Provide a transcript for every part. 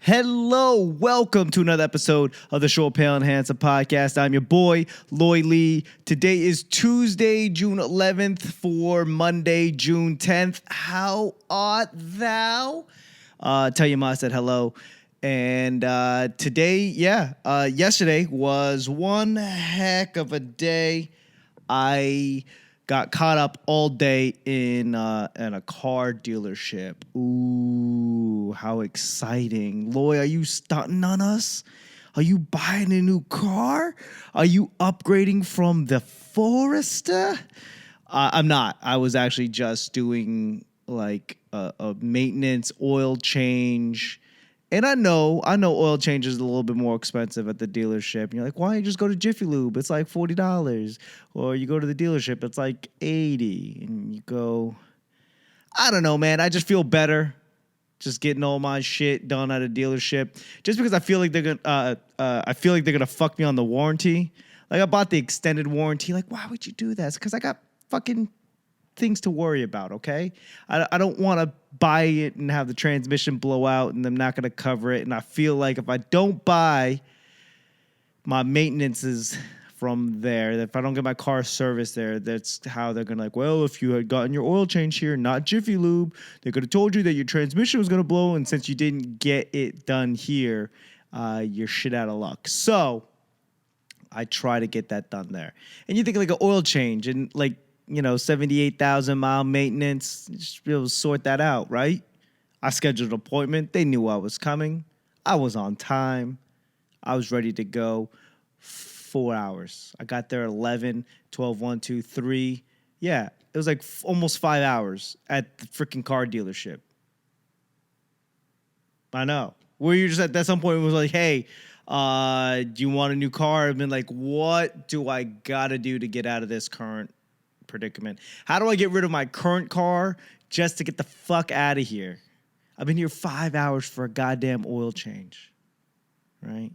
Hello, welcome to another episode of the Short Pale and Handsome Podcast. I'm your boy, Loy Lee. Today is Tuesday, June 11th for Monday, June 10th. How art thou? Tell your ma I said hello. And today, yesterday was one heck of a day. I got caught up all day in a car dealership. Ooh, how exciting. Loy, are you stunting on us? Are you buying a new car? Are you upgrading from the Forester? I'm not. I was actually just doing like a maintenance oil change. And I know oil change is a little bit more expensive at the dealership. And you're like, why don't you just go to Jiffy Lube? It's like $40. Or you go to the dealership, it's like $80. And you go, I don't know, man. I just feel better just getting all my shit done at a dealership. Just because I feel like they're gonna fuck me on the warranty. Like I bought the extended warranty. Like, why would you do that? It's because I got fucking things to worry about, okay? I don't want to buy it and have the transmission blow out and I'm not going to cover it. And I feel like if I don't buy my maintenances from there, if I don't get my car serviced there, that's how they're going to like, well, if you had gotten your oil change here, not Jiffy Lube, they could have told you that your transmission was going to blow. And since you didn't get it done here, you're shit out of luck. So I try to get that done there. And you think like an oil change and like, 78,000 mile maintenance, just be able to sort that out, right? I scheduled an appointment. They knew I was coming. I was on time. I was ready to go. 4 hours. I got there 11, 12, 1, 2, 3. Yeah, it was like almost 5 hours at the freaking car dealership. I know. Where you just at some point it was like, hey, do you want a new car? I've been like, what do I got to do to get out of this current predicament? How do I get rid of my current car just to get the fuck out of here? I've been here 5 hours for a goddamn oil change, right?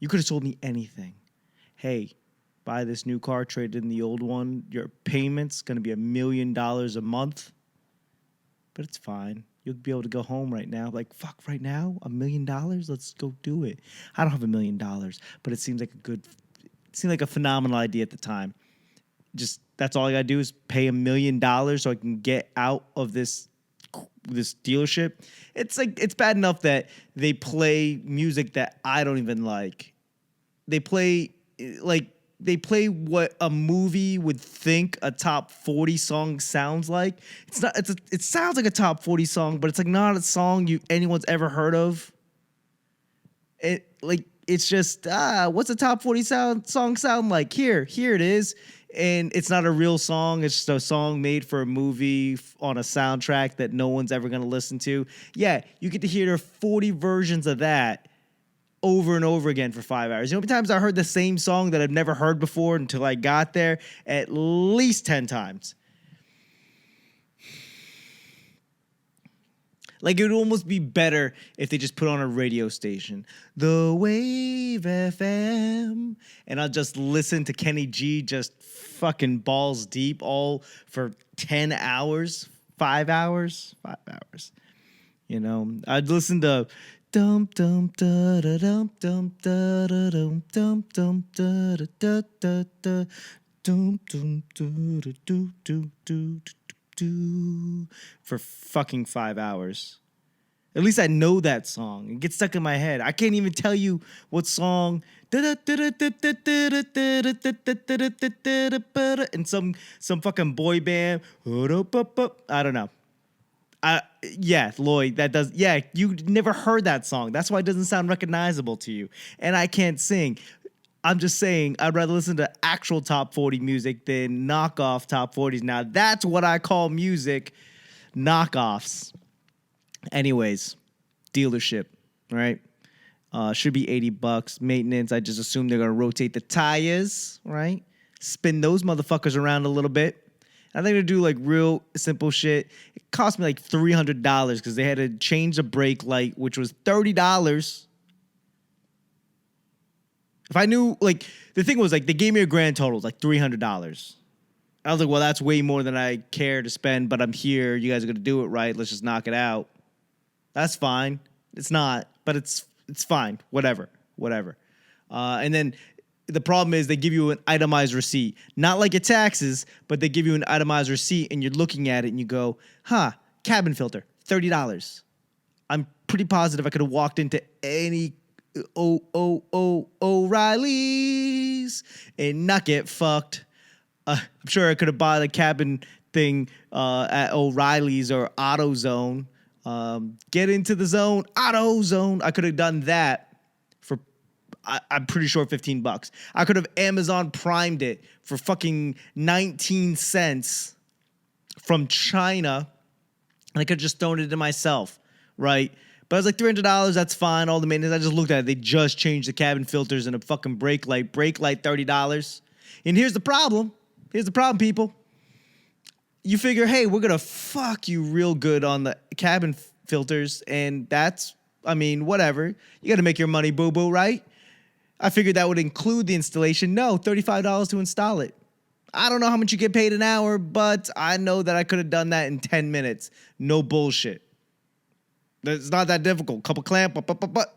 You could have told me anything. Hey, buy this new car, trade in the old one. Your payment's going to be $1 million a month, but it's fine. You'll be able to go home right now. Like, fuck, right now? $1 million? Let's go do it. I don't have $1 million, but it seemed like a phenomenal idea at the time. Just that's all I gotta do is pay $1 million so I can get out of this dealership. It's like it's bad enough that they play music that I don't even like. They play what a movie would think a top 40 song sounds like. It's not. It sounds like a top 40 song, but it's like not a song anyone's ever heard of. It's just what's a top 40 song sound like? Here it is. And it's not a real song. It's just a song made for a movie on a soundtrack that no one's ever going to listen to. Yeah, you get to hear 40 versions of that over and over again for 5 hours. You know how many times I heard the same song that I've never heard before until I got there? At least 10 times. Like, it would almost be better if they just put on a radio station, The Wave FM, and I'll just listen to Kenny G just fucking balls deep all for 10 hours, 5 hours. I'd listen to dum dum da da dum dum da da dum dum dum da da da da da dum dum da da do do do do for fucking 5 hours. At least I know that song. It gets stuck in my head. I can't even tell you what song. And some fucking boy band. I don't know. Lloyd, that does. Yeah, you never heard that song. That's why it doesn't sound recognizable to you. And I can't sing. I'm just saying I'd rather listen to actual top 40 music than knockoff top 40s. Now, that's what I call music, knockoffs. Anyways, dealership, right? Should be $80. Maintenance, I just assume they're going to rotate the tires, right? Spin those motherfuckers around a little bit. I think they're do like real simple shit. It cost me like $300 because they had to change the brake light, which was $30. If I knew, like, the thing was, like, they gave me a grand total, like $300. I was like, well, that's way more than I care to spend, but I'm here. You guys are going to do it right. Let's just knock it out. That's fine. It's not. but it's fine. Whatever. And then the problem is they give you an itemized receipt. Not like your taxes, but they give you an itemized receipt, and you're looking at it, and you go, cabin filter, $30. I'm pretty positive I could have walked into any O'Reilly's and not get fucked. I'm sure I could have bought a cabin thing at O'Reilly's or AutoZone. Get into the zone, AutoZone. I could have done that for, I'm pretty sure, $15. I could have Amazon Primed it for fucking 19 cents from China, and I could have just thrown it in myself, right? But I was like, $300, that's fine. All the maintenance, I just looked at it. They just changed the cabin filters and a fucking brake light. Brake light, $30. And here's the problem. People. You figure, hey, we're going to fuck you real good on the cabin filters, and that's, whatever. You got to make your money, boo-boo, right? I figured that would include the installation. No, $35 to install it. I don't know how much you get paid an hour, but I know that I could have done that in 10 minutes. No bullshit. It's not that difficult. Couple clamp,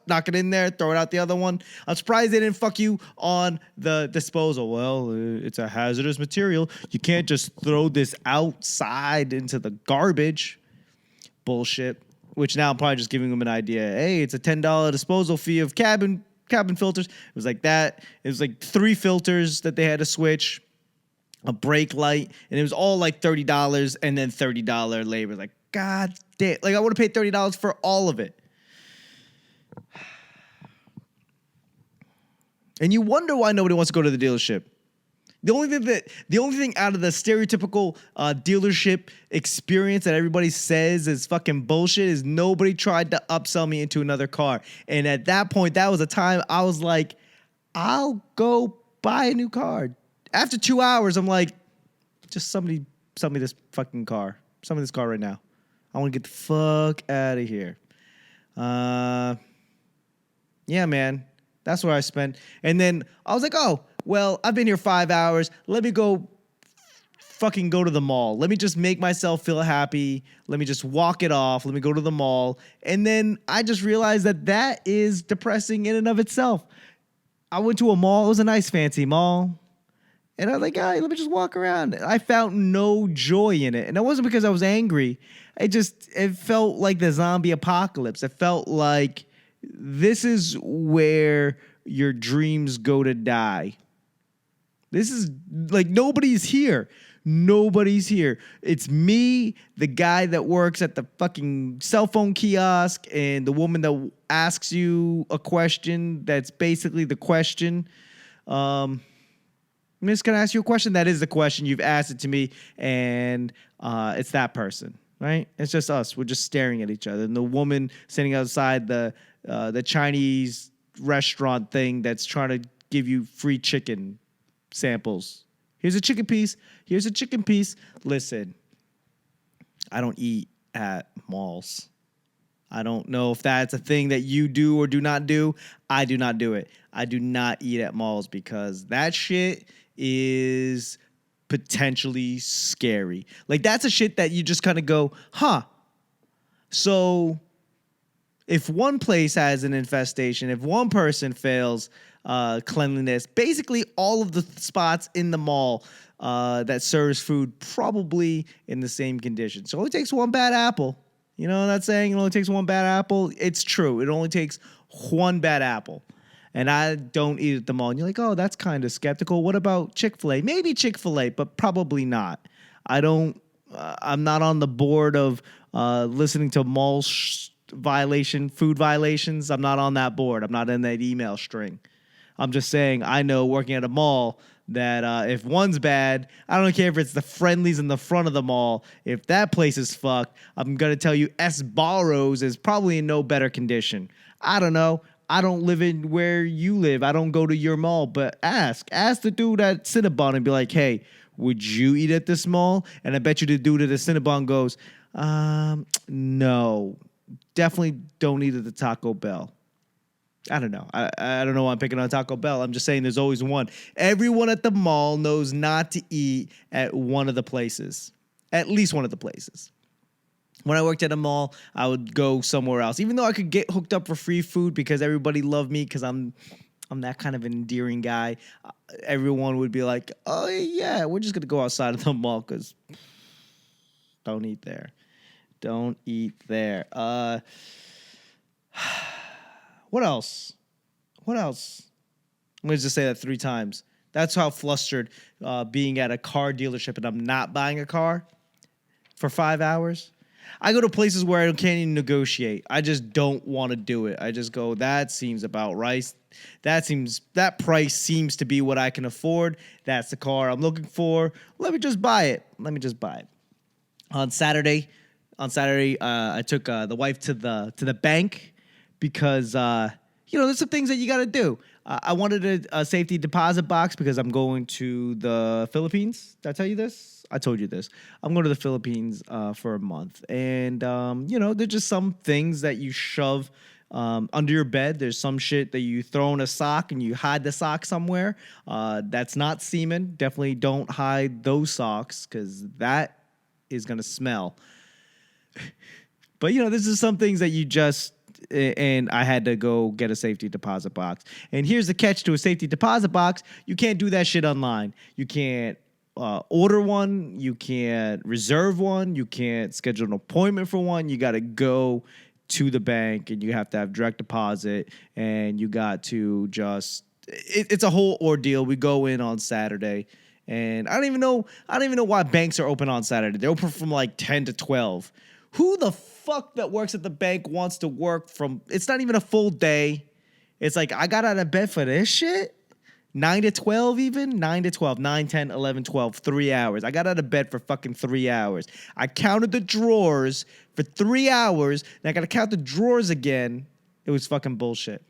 knock it in there, throw it out the other one. I'm surprised they didn't fuck you on the disposal. Well, it's a hazardous material. You can't just throw this outside into the garbage. Bullshit. Which now I'm probably just giving them an idea. Hey, it's a $10 disposal fee of cabin filters. It was like that. It was like 3 filters that they had to switch, a brake light, and it was all like $30 and then $30 labor. Like, God damn. Like, I would have paid $30 for all of it. And you wonder why nobody wants to go to the dealership. The only thing out of the stereotypical dealership experience that everybody says is fucking bullshit is nobody tried to upsell me into another car. And at that point, that was a time I was like, I'll go buy a new car. After 2 hours, I'm like, just somebody sell me this fucking car. Sell me this car right now. I want to get the fuck out of here. Yeah, man. That's where I spent. And then I was like, oh, well, I've been here 5 hours. Let me go fucking go to the mall. Let me just make myself feel happy. Let me just walk it off. Let me go to the mall. And then I just realized that is depressing in and of itself. I went to a mall. It was a nice, fancy mall. And I was like, hey, let me just walk around. I found no joy in it. And it wasn't because I was angry. It felt like the zombie apocalypse. It felt like this is where your dreams go to die. This is like nobody's here. Nobody's here. It's me, the guy that works at the fucking cell phone kiosk, and the woman that asks you a question that's basically the question. Miss, can I ask you a question? That is the question. You've asked it to me, and it's that person, right? It's just us. We're just staring at each other. And the woman sitting outside the Chinese restaurant thing that's trying to give you free chicken samples. Here's a chicken piece. Here's a chicken piece. Listen, I don't eat at malls. I don't know if that's a thing that you do or do not do. I do not do it. I do not eat at malls because that shit is potentially scary. Like, that's a shit that you just kind of go, so if one place has an infestation, if one person fails cleanliness, basically all of the spots in the mall that serves food probably in the same condition. So it only takes one bad apple. You know that saying, it only takes one bad apple? It's true. It only takes one bad apple. And I don't eat at the mall. And you're like, oh, that's kind of skeptical. What about Chick-fil-A? Maybe Chick-fil-A, but probably not. I'm not on the board of listening to mall food violations. I'm not on that board. I'm not in that email string. I'm just saying, I know working at a mall that if one's bad, I don't care if it's the Friendlies in the front of the mall. If that place is fucked, I'm going to tell you Sbarro's is probably in no better condition. I don't know. I don't live in where you live. I don't go to your mall, but ask the dude at Cinnabon and be like, hey, would you eat at this mall? And I bet you the dude at the Cinnabon goes, no, definitely don't eat at the Taco Bell. I don't know. I don't know why I'm picking on Taco Bell. I'm just saying there's always one. Everyone at the mall knows not to eat at one of the places. At least one of the places. When I worked at a mall, I would go somewhere else, even though I could get hooked up for free food because everybody loved me because I'm that kind of an endearing guy. Everyone would be like, "Oh yeah, we're just gonna go outside of the mall because don't eat there, don't eat there." What else? What else? I'm gonna just say that 3 times. That's how flustered being at a car dealership and I'm not buying a car for 5 hours. I go to places where I can't even negotiate. I just don't want to do it. I just go, that seems about right. That price seems to be what I can afford. That's the car I'm looking for. Let me just buy it. On Saturday, I took the wife to the bank because there's some things that you got to do. I wanted a safety deposit box because I'm going to the Philippines. Did I tell you this? I told you this. I'm going to the Philippines for a month. And, there's just some things that you shove under your bed. There's some shit that you throw in a sock and you hide the sock somewhere. That's not semen. Definitely don't hide those socks because that is going to smell. But, this is some things that you just... And I had to go get a safety deposit box. And here's the catch to a safety deposit box. You can't do that shit online. You can't order one. You can't reserve one. You can't schedule an appointment for one. You got to go to the bank and you have to have direct deposit. And you got to just... It's a whole ordeal. We go in on Saturday. And I don't even know why banks are open on Saturday. They're open from like 10 to 12. Who the fuck that works at the bank wants to work from... It's not even a full day. It's like, I got out of bed for this shit? 9 to 12 even? 9 to 12. 9, 10, 11, 12. 3 hours. I got out of bed for fucking 3 hours. I counted the drawers for 3 hours. And I got to count the drawers again. It was fucking bullshit.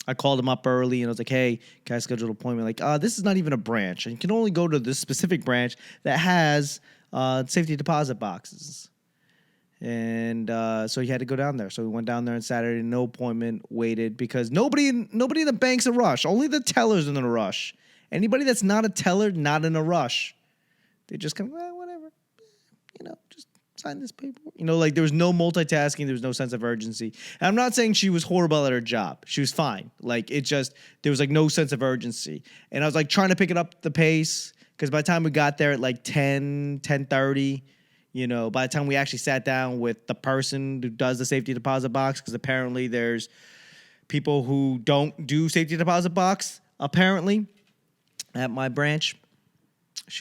I called him up early and I was like, hey, can I schedule an appointment? Like, this is not even a branch. And you can only go to this specific branch that has... safety deposit boxes. And so he had to go down there. So we went down there on Saturday, no appointment, waited because nobody in the bank's in a rush. Only the teller's in a rush. Anybody that's not a teller, not in a rush. They just come, whatever. Just sign this paper. Like there was no multitasking. There was no sense of urgency. And I'm not saying she was horrible at her job. She was fine. Like there was like no sense of urgency. And I was like trying to pick it up the pace. Because by the time we got there at like 10:30, by the time we actually sat down with the person who does the safety deposit box, because apparently there's people who don't do safety deposit box, apparently, at my branch.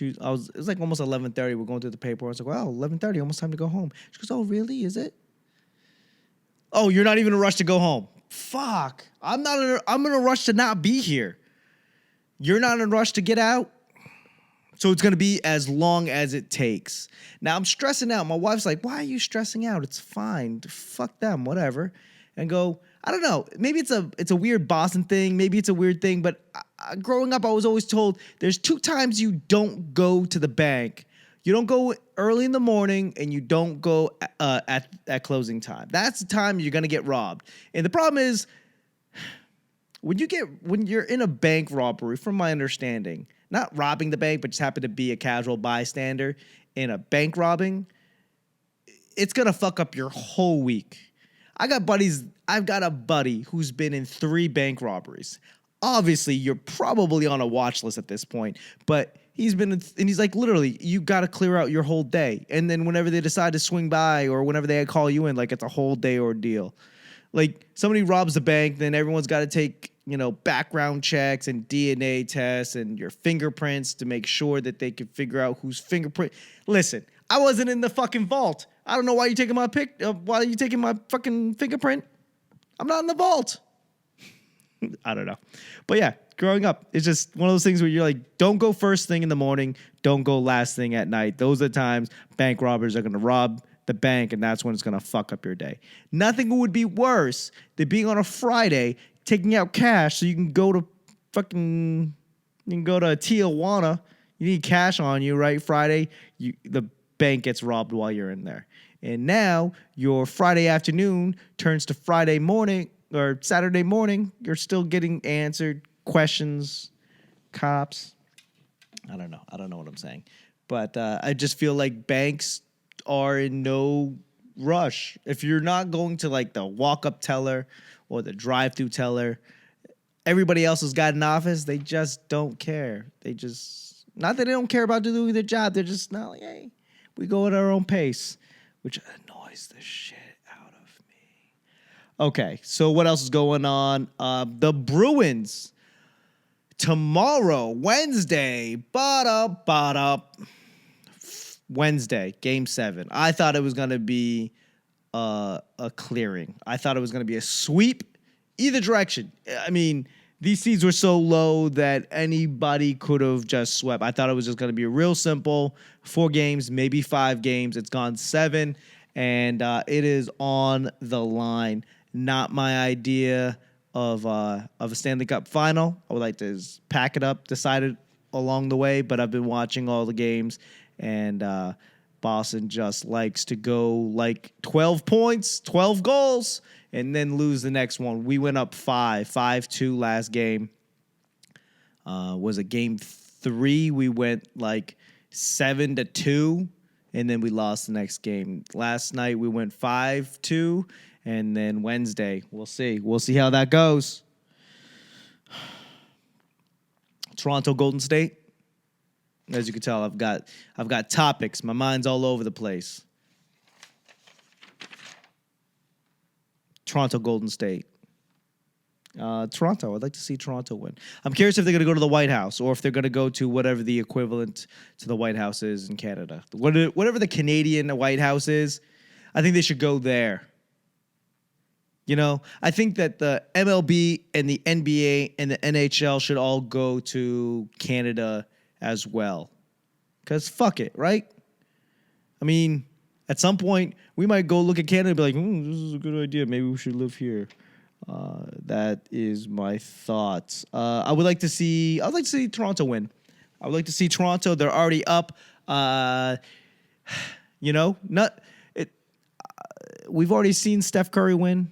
It was like almost 11:30. We're going through the paperwork. I was like, wow, 11:30, almost time to go home. She goes, oh, really? Is it? Oh, you're not even in a rush to go home. Fuck. I'm in a rush to not be here. You're not in a rush to get out? So it's going to be as long as it takes. Now, I'm stressing out. My wife's like, why are you stressing out? It's fine. Fuck them, whatever. And go, I don't know. Maybe it's a weird Boston thing. Maybe it's a weird thing. But growing up, I was always told there's 2 times you don't go to the bank. You don't go early in the morning and you don't go at closing time. That's the time you're going to get robbed. And the problem is when you're in a bank robbery, from my understanding, not robbing the bank, but just happen to be a casual bystander in a bank robbing, it's going to fuck up your whole week. I've got a buddy who's been in 3 bank robberies. Obviously, you're probably on a watch list at this point, but he's like, literally, you got to clear out your whole day. And then whenever they decide to swing by or whenever they call you in, like it's a whole day ordeal. Like somebody robs the bank, then everyone's got to take, background checks and DNA tests and your fingerprints to make sure that they can figure out whose fingerprint. Listen, I wasn't in the fucking vault. I don't know why you're taking why are you taking my fucking fingerprint? I'm not in the vault. I don't know. But yeah, growing up, it's just one of those things where you're like, don't go first thing in the morning. Don't go last thing at night. Those are the times bank robbers are going to rob the bank, and that's when it's going to fuck up your day. Nothing would be worse than being on a Friday, taking out cash so you can go to Tijuana. You need cash on you, right? Friday, the bank gets robbed while you're in there. And now your Friday afternoon turns to Friday morning or Saturday morning. You're still getting answered questions, cops. I don't know what I'm saying. But I just feel like banks are in no rush. If you're not going to like the walk-up teller or the drive-through teller, everybody else has got an office. They just don't care. They just, not that they don't care about doing their job. They're just not like, hey, we go at our own pace, which annoys the shit out of me. Okay, so what else is going on? The Bruins tomorrow, Wednesday, Wednesday, Game 7. I thought it was going to be a clearing. I thought it was going to be a sweep either direction. I mean, these seeds were so low that anybody could have just swept. I thought it was just going to be real simple. 4 games, maybe 5 games. It's gone 7, and it is on the line. Not my idea of a Stanley Cup final. I would like to pack it up, decide it along the way, but I've been watching all the games, and Boston just likes to go like 12 points, 12 goals, and then lose the next one. We went up 5-2 last game. Was it game 3? We went like 7-2, and then we lost the next game. Last night we went 5-2, and then Wednesday, we'll see. We'll see how that goes. Toronto, Golden State. As you can tell, I've got topics. My mind's all over the place. Toronto, Golden State. Toronto. I'd like to see Toronto win. I'm curious if they're going to go to the White House or if they're going to go to whatever the equivalent to the White House is in Canada. Whatever the Canadian White House is, I think they should go there. You know, I think that the MLB and the NBA and the NHL should all go to Canada as well. Because fuck it, right? I mean, at some point, we might go look at Canada and be like, this is a good idea. Maybe we should live here. That is my thoughts. I would like to see Toronto win. I would like to see Toronto. They're already up. We've already seen Steph Curry win.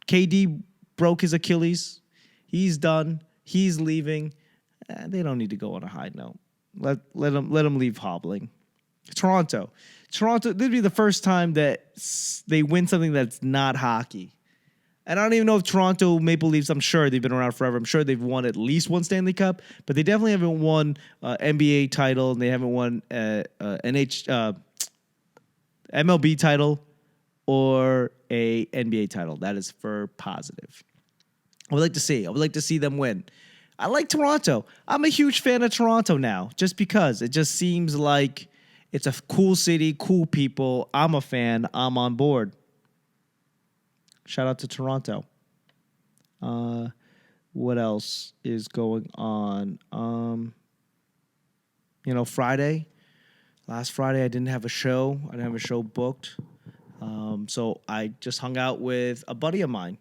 KD broke his Achilles. He's done. He's leaving. They don't need to go on a high note. Let them leave hobbling. Toronto. This would be the first time that they win something that's not hockey. And I don't even know if Toronto Maple Leafs, I'm sure they've been around forever. I'm sure they've won at least one Stanley Cup, but they definitely haven't won NBA title, and they haven't won MLB title or a NBA title. That is for positive. I would like to see them win. I like Toronto. I'm a huge fan of Toronto now, just because it just seems like it's a cool city, cool people. I'm a fan. I'm on board. Shout out to Toronto. What else is going on? Friday. Last Friday, I didn't have a show. I didn't have a show booked. So I just hung out with a buddy of mine.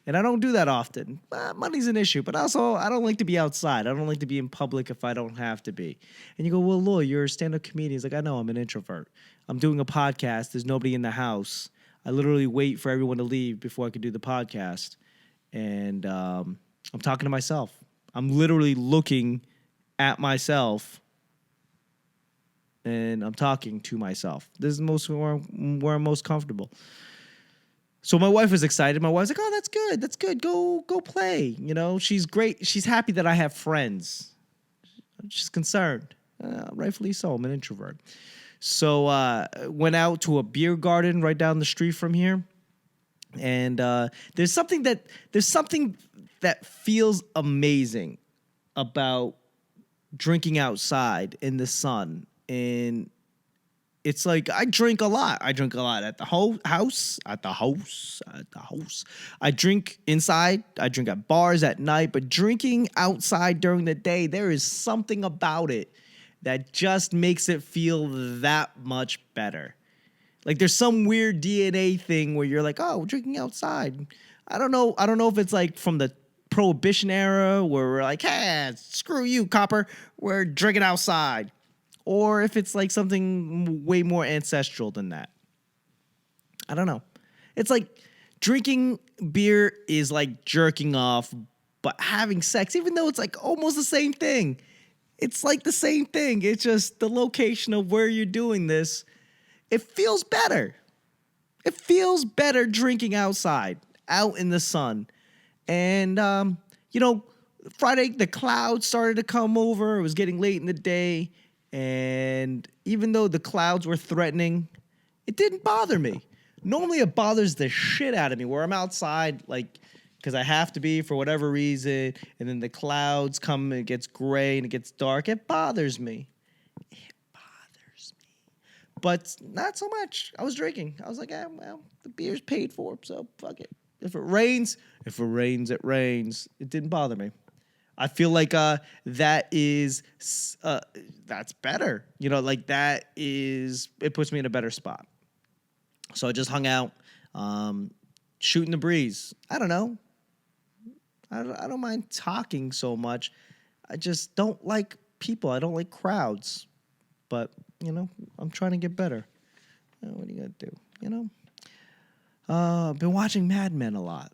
And I don't do that often. Money's an issue, but also I don't like to be outside. I don't like to be in public if I don't have to be. And you go, well, Loy, you're a stand-up comedian. He's like, I know, I'm an introvert. I'm doing a podcast. There's nobody in the house. I literally wait for everyone to leave before I could do the podcast. And I'm talking to myself. I'm literally looking at myself, and I'm talking to myself. This is where I'm most comfortable. So my wife was excited. My wife's like, oh, that's good. Go play. You know, she's great. She's happy that I have friends. She's concerned. Rightfully so. I'm an introvert. So went out to a beer garden right down the street from here. And there's something that feels amazing about drinking outside in the sun. And it's like I drink a lot. I drink a lot at the house. I drink inside. I drink at bars at night. But drinking outside during the day, there is something about it that just makes it feel that much better. Like there's some weird DNA thing where you're like, oh, we're drinking outside. I don't know if it's like from the Prohibition era where we're like, hey, screw you, copper. We're drinking outside. Or if it's like something way more ancestral than that. I don't know. It's like drinking beer is like jerking off, but having sex, even though it's like almost the same thing, it's like the same thing. It's just the location of where you're doing this it feels better. It feels better drinking outside, out in the sun. And, Friday, the clouds started to come over. It was getting late in the day. And even though the clouds were threatening, it didn't bother me. Normally, it bothers the shit out of me where I'm outside, like, because I have to be for whatever reason. And then the clouds come and it gets gray and it gets dark. It bothers me. But not so much. I was drinking. I was like, well, the beer's paid for, so fuck it. If it rains, it rains. It didn't bother me. I feel like that's better. It puts me in a better spot. So I just hung out, shooting the breeze. I don't know. I don't mind talking so much. I just don't like people. I don't like crowds. But, I'm trying to get better. What are you going to do, I've been watching Mad Men a lot.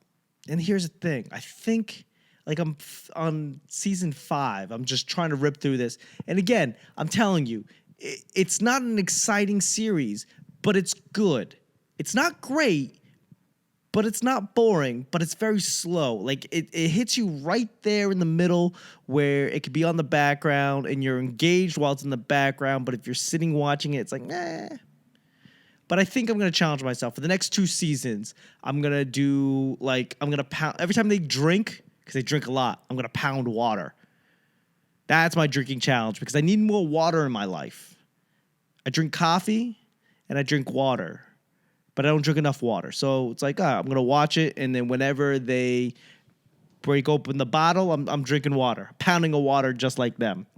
And here's the thing. I think, I'm on season 5. I'm just trying to rip through this. And again, I'm telling you, it's not an exciting series, but it's good. It's not great, but it's not boring, but it's very slow. It hits you right there in the middle where it could be on the background and you're engaged while it's in the background. But if you're sitting watching it, it's like, nah. But I think I'm going to challenge myself. For the next 2 seasons, I'm going to do, I'm going to pound. Every time they drink, because they drink a lot, I'm going to pound water. That's my drinking challenge because I need more water in my life. I drink coffee and I drink water. But I don't drink enough water. So it's like, I'm going to watch it. And then whenever they break open the bottle, I'm drinking water. Pounding a water just like them.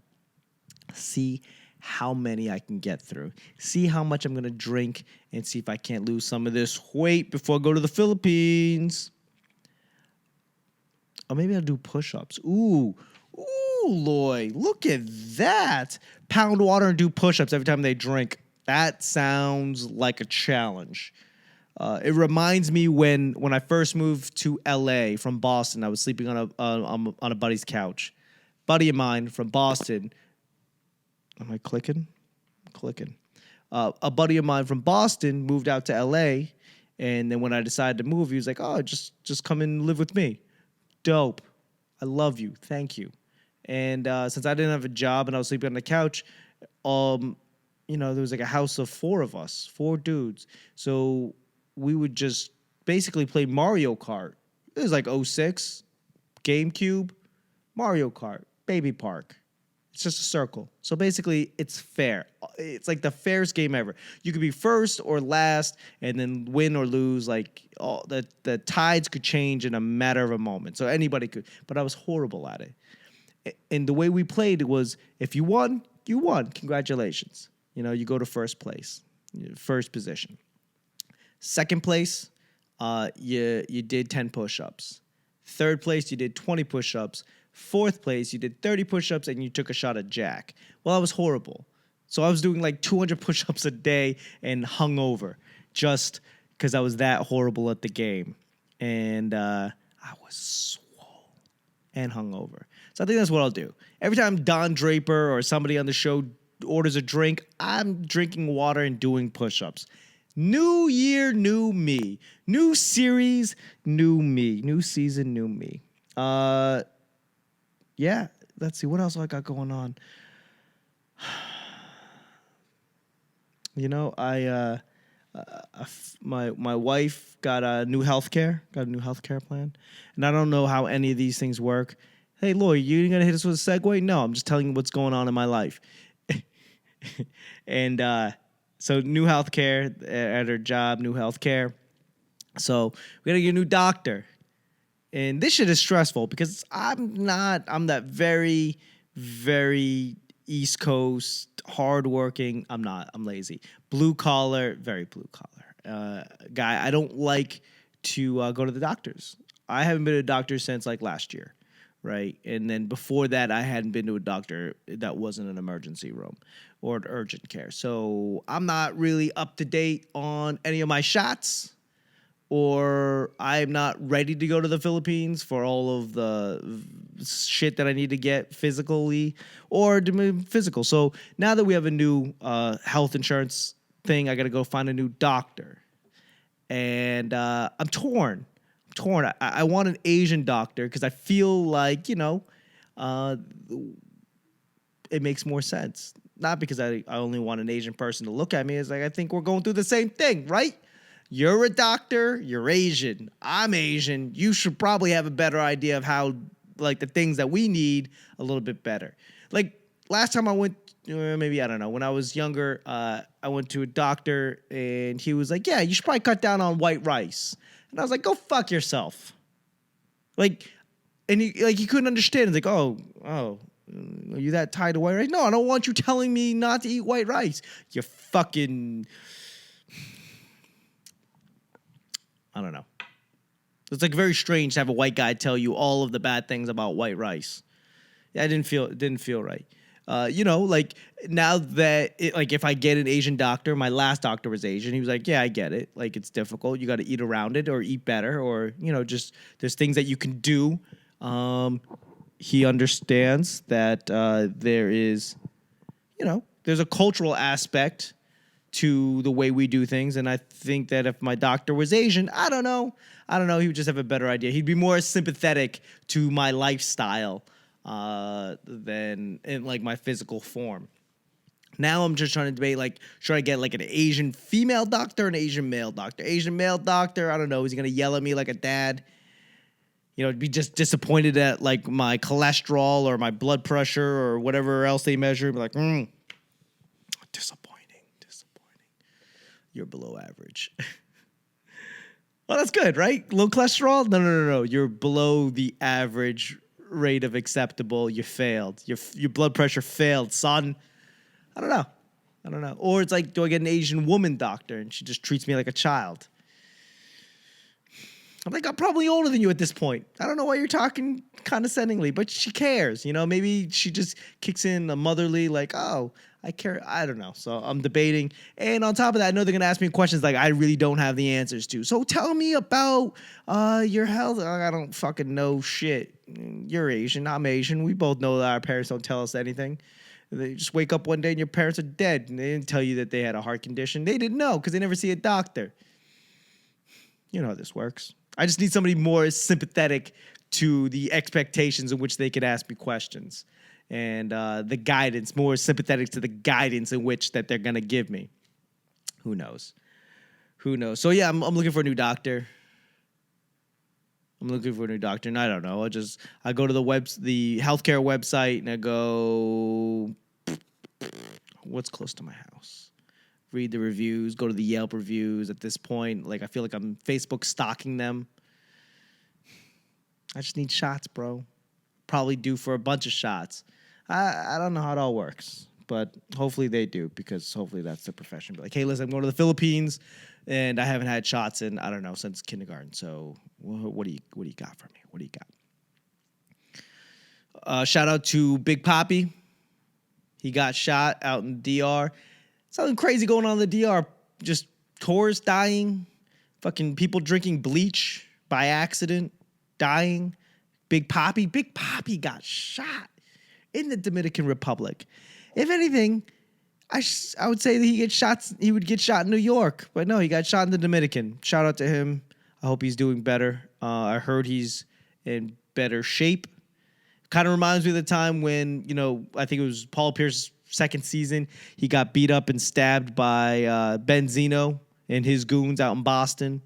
See how many I can get through. See how much I'm going to drink. And see if I can't lose some of this weight before I go to the Philippines. Or maybe I'll do push-ups. Ooh, Loy. Look at that. Pound water and do push-ups every time they drink. That sounds like a challenge. It reminds me when I first moved to LA from Boston. I was sleeping on a buddy's couch. Buddy of mine from Boston. Am I clicking? I'm clicking. A buddy of mine from Boston moved out to LA, and then when I decided to move, he was like, "Oh, just come and live with me." Dope. I love you. Thank you. And since I didn't have a job and I was sleeping on the couch, there was like a house of 4 of us, 4 dudes. So we would just basically play Mario Kart. It was like 06, GameCube, Mario Kart, Baby Park. It's just a circle. So basically, it's fair. It's like the fairest game ever. You could be first or last and then win or lose. The tides could change in a matter of a moment. So anybody could. But I was horrible at it. And the way we played was, if you won, you won. Congratulations. You go to first place, first position. Second place, you did 10 push-ups. Third place, you did 20 push-ups. Fourth place, you did 30 push-ups and you took a shot at Jack. Well, that was horrible. So I was doing 200 push-ups a day and hungover just because I was that horrible at the game. And I was swole and hungover. So I think that's what I'll do. Every time Don Draper or somebody on the show orders a drink, I'm drinking water and doing push-ups. New year, new me. New series, new me. New season, new me. Yeah, let's see. What else I got going on? My wife got a new healthcare plan. And I don't know how any of these things work. Hey, Loy, you going to hit us with a segue? No, I'm just telling you what's going on in my life. And so new healthcare at her job, new healthcare. So we gotta get a new doctor. And this shit is stressful because I'm that very, very East Coast, hardworking. I'm lazy. Blue collar, very blue collar guy. I don't like to go to the doctors. I haven't been to a doctor since last year. Right. And then before that, I hadn't been to a doctor that wasn't an emergency room or urgent care. So I'm not really up to date on any of my shots, or I'm not ready to go to the Philippines for all of the shit that I need to get physically or physical. So now that we have a new health insurance thing. I got to go find a new doctor. And I'm torn. I want an Asian doctor because I feel like, it makes more sense. Not because I only want an Asian person to look at me. It's like I think we're going through the same thing, right? You're a doctor. You're Asian. I'm Asian. You should probably have a better idea of how, like, the things that we need a little bit better. Like, last time I went, maybe, I don't know, when I was younger, I went to a doctor, and he was like, yeah, you should probably cut down on white rice. And I was like, go fuck yourself. Like, and he couldn't understand. It's like, oh, are you that tied to white rice? No, I don't want you telling me not to eat white rice. You fucking, I don't know. It's like very strange to have a white guy tell you all of the bad things about white rice. Yeah, it didn't feel right. Like now that if I get an Asian doctor, my last doctor was Asian. He was like, yeah, I get it. Like, it's difficult. You got to eat around it or eat better, or, just there's things that you can do. He understands that there is, there's a cultural aspect to the way we do things. And I think that if my doctor was Asian, I don't know, he would just have a better idea. He'd be more sympathetic to my lifestyle than in like my physical form. Now I'm just trying to debate, like, should I get like an Asian female doctor, an Asian male doctor? Asian male doctor, I don't know. Is he going to yell at me like a dad? Be just disappointed at like my cholesterol or my blood pressure or whatever else they measure. Be like, disappointing. You're below average. Well, that's good, right? Low cholesterol? No. You're below the average rate of acceptable. You failed. Your blood pressure failed, son. I don't know. Or it's like, do I get an Asian woman doctor and she just treats me like a child? I'm like, I'm probably older than you at this point. I don't know why you're talking condescendingly, but she cares. Maybe she just kicks in a motherly, like, oh, I care. I don't know. So I'm debating. And on top of that, I know they're going to ask me questions like I really don't have the answers to. So tell me about your health. I don't fucking know shit. You're Asian. I'm Asian. We both know that our parents don't tell us anything. They just wake up one day and your parents are dead. And they didn't tell you that they had a heart condition. They didn't know because they never see a doctor. You know how this works. I just need somebody more sympathetic to the expectations in which they could ask me questions. And the guidance, more sympathetic to the guidance in which that they're going to give me. Who knows? So, yeah, I'm looking for a new doctor. And I don't know. I go to the healthcare website, and I go, what's close to my house? Read the reviews, go to the Yelp reviews. At this point, like, I feel like I'm Facebook stalking them. I just need shots, bro. Probably due for a bunch of shots. I don't know how it all works, but hopefully they do, because hopefully that's the profession. Be like, hey, listen, I'm going to the Philippines, and I haven't had shots in, I don't know, since kindergarten. So what do you got for me? What do you got? Shout out to Big Papi. He got shot out in the DR. Something crazy going on in the DR. Just tourists dying. Fucking people drinking bleach by accident. Dying. Big Papi got shot in the Dominican Republic. If anything, I would say that he would get shot in New York. But no, he got shot in the Dominican. Shout out to him. I hope he's doing better. I heard he's in better shape. Kind of reminds me of the time when, I think it was Paul Pierce's second season. He got beat up and stabbed by Benzino and his goons out in Boston.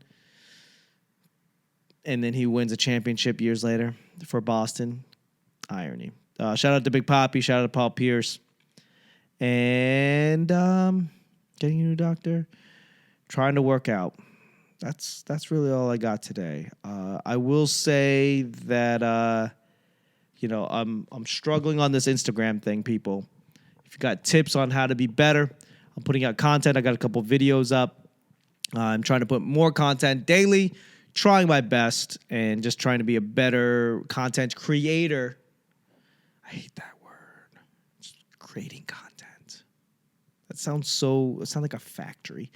And then he wins a championship years later for Boston. Irony. Shout out to Big Papi. Shout out to Paul Pierce. And getting a new doctor. Trying to work out. That's really all I got today. I will say that I'm struggling on this Instagram thing, people. If you got tips on how to be better, I'm putting out content. I got a couple videos up. I'm trying to put more content daily, trying my best, and just trying to be a better content creator. I hate that word. Just creating content. It sounds like a factory.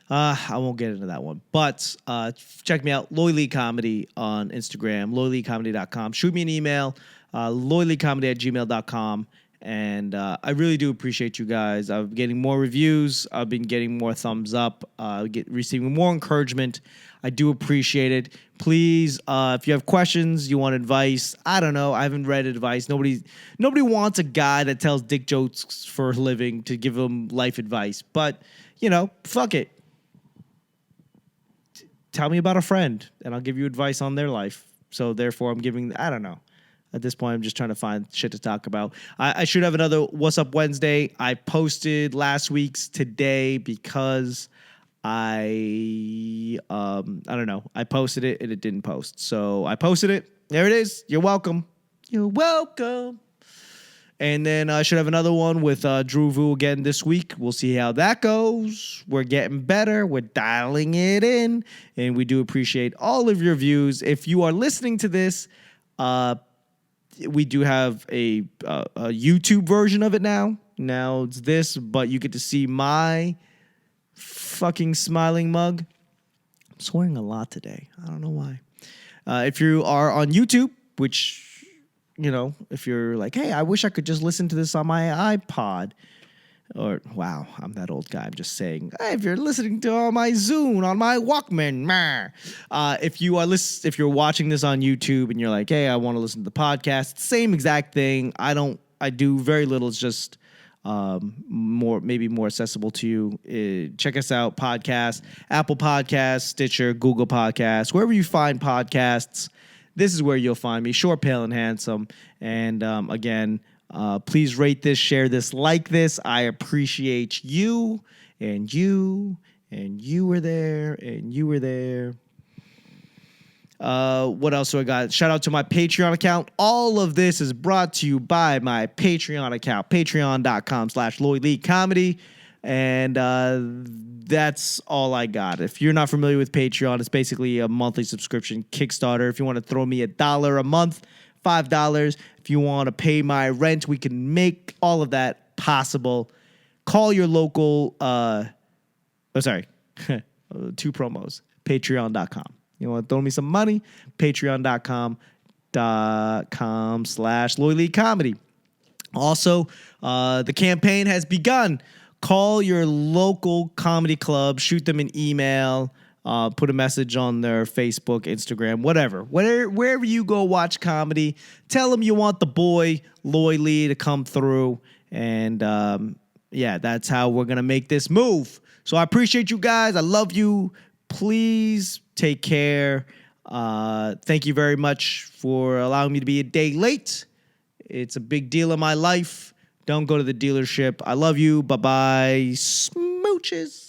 I won't get into that one. But check me out, Loy Lee Comedy on Instagram, loyleecomedy.com. Shoot me an email, loyleecomedy@gmail.com. And I really do appreciate you guys. I'm getting more reviews. I've been getting more thumbs up. Receiving more encouragement. I do appreciate it. Please, if you have questions, you want advice, I don't know. I haven't read advice. Nobody wants a guy that tells dick jokes for a living to give them life advice. But, fuck it. Tell me about a friend, and I'll give you advice on their life. So, therefore, I'm giving, I don't know. At this point, I'm just trying to find shit to talk about. I should have another What's Up Wednesday. I posted last week's today because I don't know. I posted it and it didn't post. So I posted it. There it is. You're welcome. You're welcome. And then I should have another one with Drew Vu again this week. We'll see how that goes. We're getting better. We're dialing it in. And we do appreciate all of your views. If you are listening to this, we do have a YouTube version of it now. Now it's this, but you get to see my fucking smiling mug. I'm swearing a lot today. I don't know why. If you are on YouTube, which, if you're like, hey, I wish I could just listen to this on my iPod. Or, wow, I'm that old guy. I'm just saying, hey, if you're listening to on my Zune, on my Walkman, if you're watching this on YouTube and you're like, hey, I want to listen to the podcast, same exact thing. I do very little. It's just maybe more accessible to you. Check us out, podcast, Apple Podcasts, Stitcher, Google Podcasts, wherever you find podcasts. This is where you'll find me, short, pale, and handsome. And again, please rate this, share this, like this. I appreciate you, and you were there, and you were there. What else do I got? Shout out to my Patreon account. All of this is brought to you by my Patreon account, patreon.com/loyleecomedy. And that's all I got. If you're not familiar with Patreon, it's basically a monthly subscription Kickstarter. If you want to throw me $1 a month, $5. If you want to pay my rent, we can make all of that possible. Call your local, two promos, patreon.com. You want to throw me some money? patreon.com/loyleecomedy. Also, the campaign has begun. Call your local comedy club, shoot them an email, put a message on their Facebook, Instagram, whatever. Wherever you go watch comedy, tell them you want the boy, Loy Lee, to come through. And, that's how we're going to make this move. So I appreciate you guys. I love you. Please take care. Thank you very much for allowing me to be a day late. It's a big deal in my life. Don't go to the dealership. I love you. Bye-bye. Smooches.